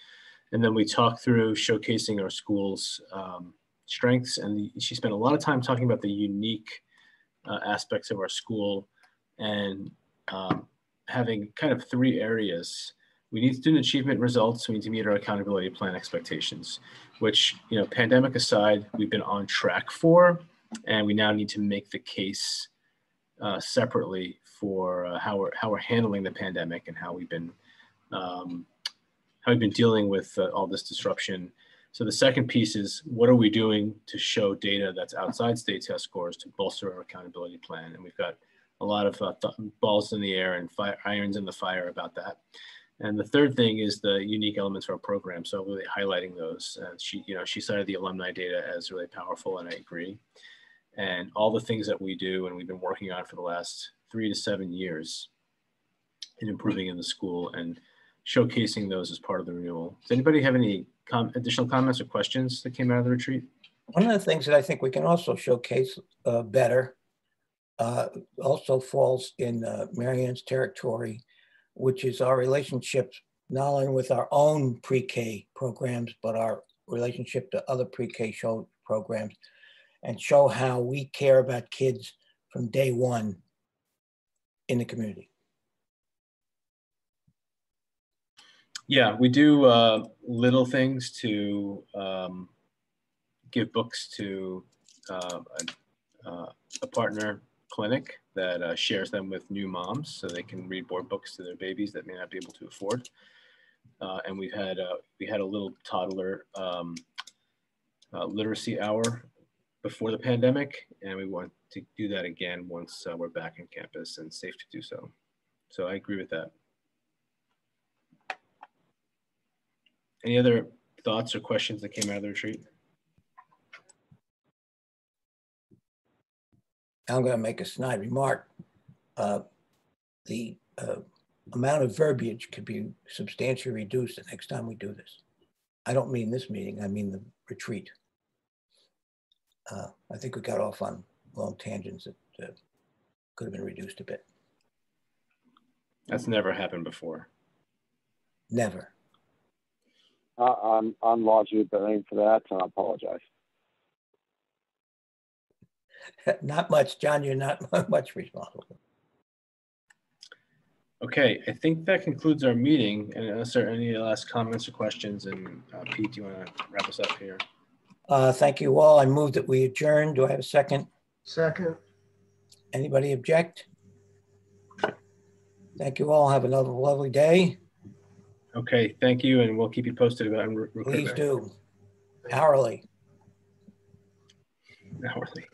And then we talked through showcasing our school's strengths. And she spent a lot of time talking about the unique aspects of our school and having kind of 3 areas. We need student achievement results. We need to meet our accountability plan expectations, which, pandemic aside, we've been on track for, and we now need to make the case separately for how we're handling the pandemic and how we've been dealing with all this disruption. So the second piece is, what are we doing to show data that's outside state test scores to bolster our accountability plan? And we've got a lot of balls in the air and irons in the fire about that. And the third thing is the unique elements of our program. So really highlighting those. She cited the alumni data as really powerful, and I agree. And all the things that we do and we've been working on for the last 3 to 7 years in improving in the school. And showcasing those as part of the renewal. Does anybody have any additional comments or questions that came out of the retreat? One of the things that I think we can also showcase better also falls in Marianne's territory, which is our relationship not only with our own pre-K programs, but our relationship to other pre-K programs, and show how we care about kids from day one in the community. Yeah, we do little things to give books to a partner clinic that shares them with new moms so they can read board books to their babies that may not be able to afford. And we had a little toddler literacy hour before the pandemic, and we want to do that again once we're back in campus and safe to do so. So I agree with that. Any other thoughts or questions that came out of the retreat? I'm going to make a snide remark. The amount of verbiage could be substantially reduced the next time we do this. I don't mean this meeting, I mean the retreat. I think we got off on long tangents that could have been reduced a bit. That's never happened before. Never. I'm largely blamed for that, and I apologize. Not much, John, you're not much responsible. Okay, I think that concludes our meeting. And unless there are any last comments or questions, and Pete, do you want to wrap us up here? Thank you all. I move that we adjourn. Do I have a second? Second. Anybody object? Thank you all. Have another lovely day. Okay, thank you, and we'll keep you posted about recruitment. Please do. Hourly. Hourly.